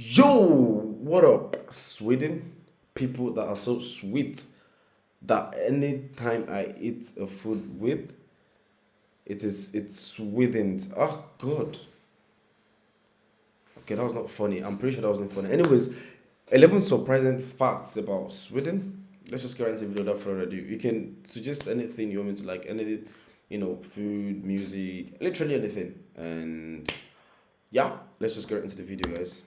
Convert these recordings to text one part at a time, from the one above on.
Yo, what up, Sweden? People that are so sweet that anytime I eat a food with, it's Sweden. Oh God. Okay, that was not funny. I'm pretty sure that wasn't funny. Anyways, 11 surprising facts about Sweden. Let's just get right into the video without further ado. You can suggest anything you want me to like, anything, food, music, literally anything. And yeah, let's just get right into the video, guys.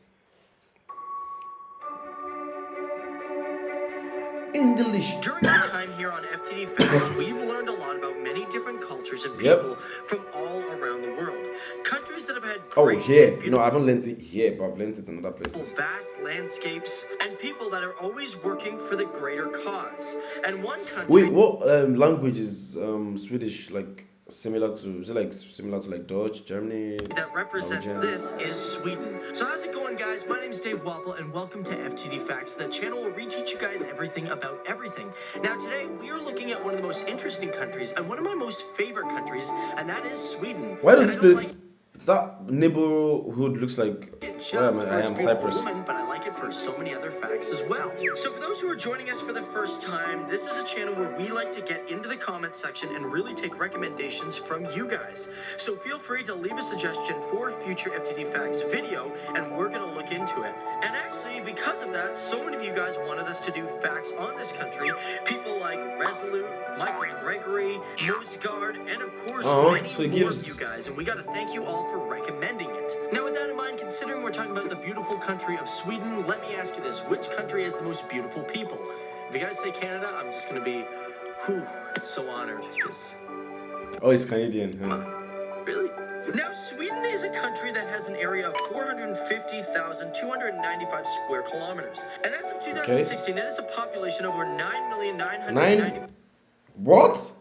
English. During our time here on FTD Facts, we've learned a lot about many different cultures and Yep. people from all around the world. Countries that have had Oh, great, here. No, beautiful, I haven't learned it here, but I've learned it in other places. vast landscapes, and people that are always working for the greater cause. And one country Wait, what language is Swedish like similar to? Is it like similar to like Dutch, Germany? that represents Norwegian? this is Sweden. So how's it going, guys? My name is Dave Wapple, and welcome to FTD Facts, the channel where we teach you guys everything about everything. Now today, we are looking at one of the most interesting countries, and one of my most favorite countries, and that is Sweden. Why And does I don't split? That neighborhood looks like it just where for I its am, beautiful Cyprus. woman, but I like it for so many other facts as well. So for those who are joining us for the first time, this is a channel where we like to get into the comment section and really take recommendations from you guys. So feel free to leave a suggestion for a future FTD Facts video, and we're gonna look into it. And actually, because of that, so many of you guys wanted us to do facts on this country. People like Resolute, Michael Gregory, Nosegard, and of course, many so it more gives- of you guys. And we gotta thank you all for recommending it. Now, with that in mind, considering we're talking about the beautiful country of Sweden, let me ask you this: which country has the most beautiful people? If you guys say Canada, I'm just gonna be, so honored. Oh, it's Canadian. Huh? Really? Now, Sweden is a country that has an area of 450,295 square kilometers. And as of 2016, it has a population of over 9,990,000. What?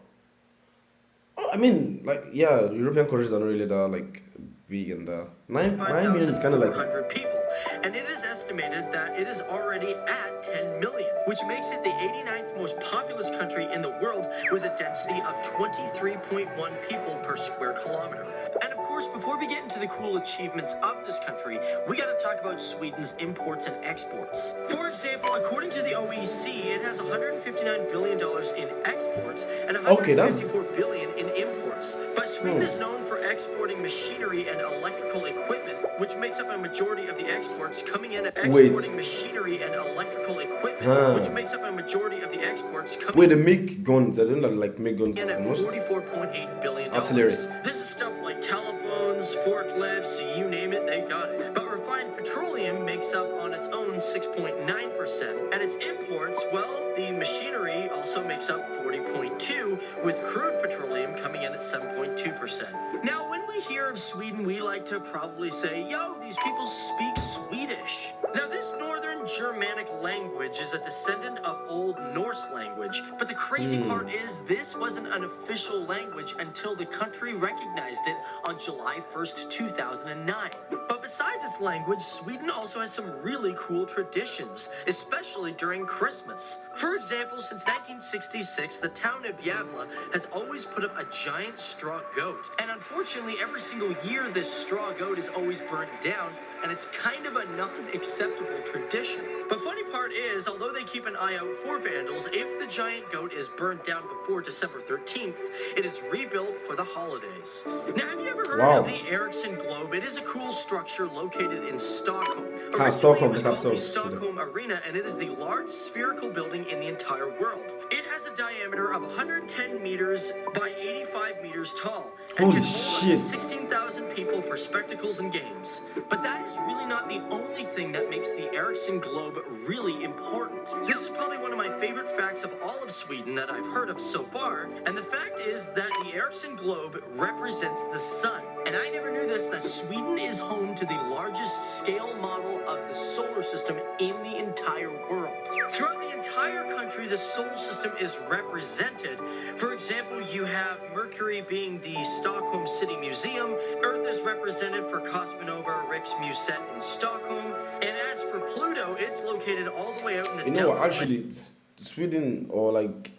Oh, I mean, like, yeah, European countries are not really that like big and that. Nine million is kind of like. 5,400 people, and it is estimated that it is already at 10 million, which makes it the 89th most populous country in the world with a density of 23.1 people per square kilometer. And of course, before we get into the cool achievements of this country, we got to talk about Sweden's imports and exports. For example, according to the OECD, it has $159 billion in exports and Okay, that's- $154 billion in imports. But Sweden is known for exporting machinery and electrical equipment, which makes up a majority of the exports coming in. Exporting machinery and electrical equipment, which makes up a majority of the exports coming Wait, they make guns. I don't like make guns. in at Most $44.8 billion. artillery. This is stuff like telephones, forklifts, you name it, they got it. But refined petroleum makes up on its own 6.9%, and its imports, well, the machinery also makes up 40.2%, with crude petroleum coming in at 7.2%. Now, when we hear of Sweden, we like to probably say, yo, these people speak Swedish. Now, this northern Germanic language is a descendant of Old Norse language, but the crazy part is this wasn't an official language until the country recognized it on July 1st, 2009. But besides its language, Sweden also has some really cool traditions, especially during Christmas. For example, since 1966, the town of Gävle has always put up a giant straw goat. And unfortunately, every single year, this straw goat is always burnt down, and it's kind of a non-acceptable tradition. But funny part is, although they keep an eye out for vandals, if the giant goat is burnt down before December 13th, it is rebuilt for the holidays. Now, have you ever heard of the Ericsson Globe? It is a cool structure located in Stockholm. Stockholm, Originally, the it was called capital the of Sweden. Stockholm Arena, and it is the largest spherical building in the entire world. It has a diameter of 110 meters by 85 meters tall. And Holy can hold up to shit. 16,000 people for spectacles and games. But that is really not the only thing that makes the Ericsson Globe really important. This is probably one of my favorite facts of all of Sweden that I've heard of so far, and the fact is that the Ericsson Globe represents the sun. And I never knew this, that Sweden is home to the largest scale model of the solar system in the entire world. Throughout the entire country, the solar system is represented. For example, you have Mercury being the Stockholm City Museum, Earth is represented for Cosmonova Riksmuseet in Stockholm, and as for Pluto, it's located all the way out in the You know what? Delta Actually, Sweden or like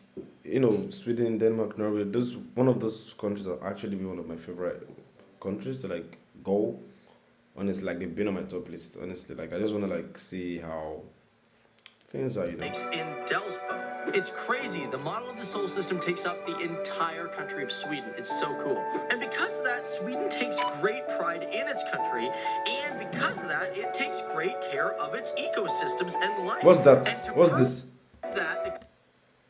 Sweden, Denmark, Norway. One of those countries are actually be one of my favorite countries to like go. honestly, like they've been on my top list. Honestly, like I just want to like see how things are, you know. In Delsbo. It's crazy. The model of the solar system takes up the entire country of Sweden. It's so cool. And because of that, Sweden takes great pride in its country, and because of that, it takes great care of its ecosystems and life. What's that? And to What's prove this? that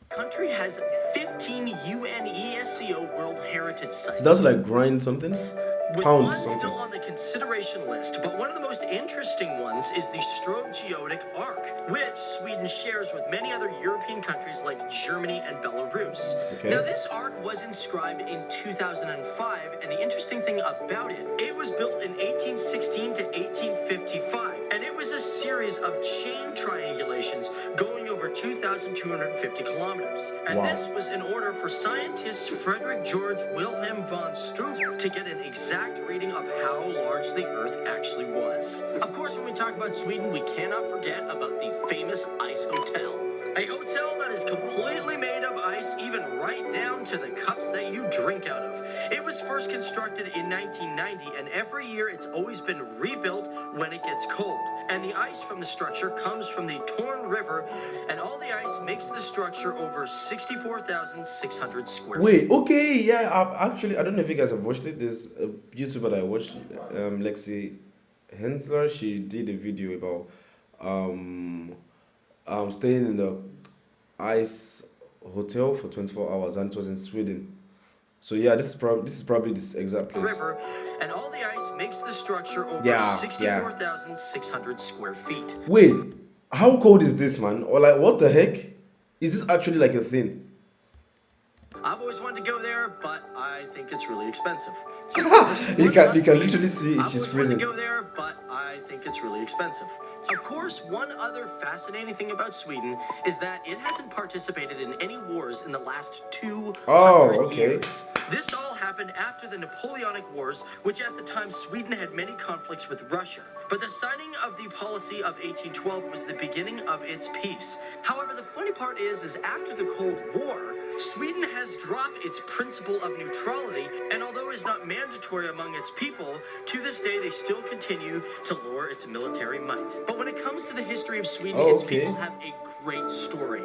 the country has 15 UNESCO World Heritage Sites. That's like grind something, With pound one something. still on the consideration list, but one of the most interesting ones is the Strogeotic Arc, which Sweden shares with many other European countries like Germany and Belarus. Okay. Now, this arc was inscribed in 2005, and the interesting thing about it, it was built in 1816 to 1855, and it was a series of chain triangulations going over 2,250 kilometers. And Wow. this was in order for scientists Frederick George Wilhelm von Struve to get an exact reading of how large the Earth actually was. Of course, when we talk about Sweden, we cannot forget about the famous Ice Hotel. A hotel that is completely made of ice, even right down to the cups that you drink out of. It was first constructed in 1990, and every year it's always been rebuilt when it gets cold. And the ice from the structure comes from the Torn River, and all the ice makes the structure over 64,600 square feet. Wait, okay, yeah. Actually, I don't know if you guys have watched it. There's a YouTuber that I watched, Lexi Hensler. She did a video about staying in the ice hotel for 24 hours, and it was in Sweden. So yeah, this is probably this exact place. River, and all the ice makes the structure over Yeah, 64,600 square feet. Wait, how cold is this, man? Or like, what the heck? Is this actually like a thing? I've always wanted to go there, but I think it's really expensive. You can literally see I've she's always wanted freezing. to go there, but I think it's really expensive. Of course, one other fascinating thing about Sweden is that it hasn't participated in any wars in the last 200 okay. years. This all happened after the Napoleonic Wars, which at the time Sweden had many conflicts with Russia. But the signing of the policy of 1812 was the beginning of its peace. However, the funny part is after the Cold War, Sweden has dropped its principle of neutrality, and although it is not mandatory among its people, to this day they still continue to lower its military might. But when it comes to the history of Sweden, its Okay. people have a great story.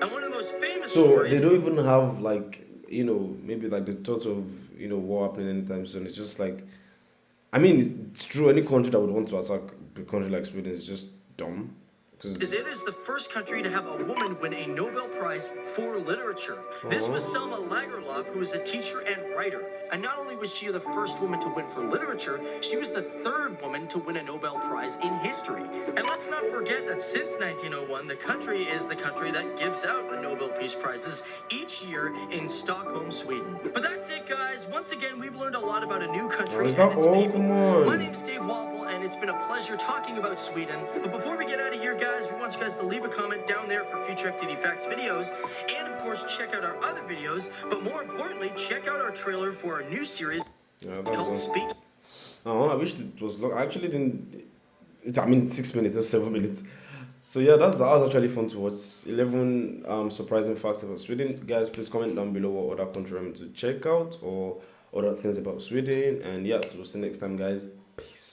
And one of the most famous So stories... they don't even have like, you know, maybe like the thought of, you know, war happening anytime soon. It's just like, I mean, it's true. Any country that would want to attack a country like Sweden is just dumb. It is the first country to have a woman win a Nobel Prize for literature. This was Selma Lagerlöf, who was a teacher and writer. And not only was she the first woman to win for literature, she was the third woman to win a Nobel Prize in history. And let's not forget that since 1901, the country is the country that gives out the Nobel Peace Prizes each year in Stockholm, Sweden. But that's it, guys. Once again, we've learned a lot about a new country Is that and its all? people. Come on. My name's Dave Walpole, and it's been a pleasure talking about Sweden. But before we get out of here, guys, we want you guys to leave a comment down there for future FTD Facts videos. And, of course, check out our other videos. But more importantly, check out our trailer for our new series called Speak. Oh, I wish it was long. I actually didn't. I mean, 6 minutes or 7 minutes. So yeah, that was actually fun to watch. 11 surprising facts about Sweden. Guys, please comment down below what other country I'm to check out or other things about Sweden. And yeah, so we'll see you next time, guys. Peace.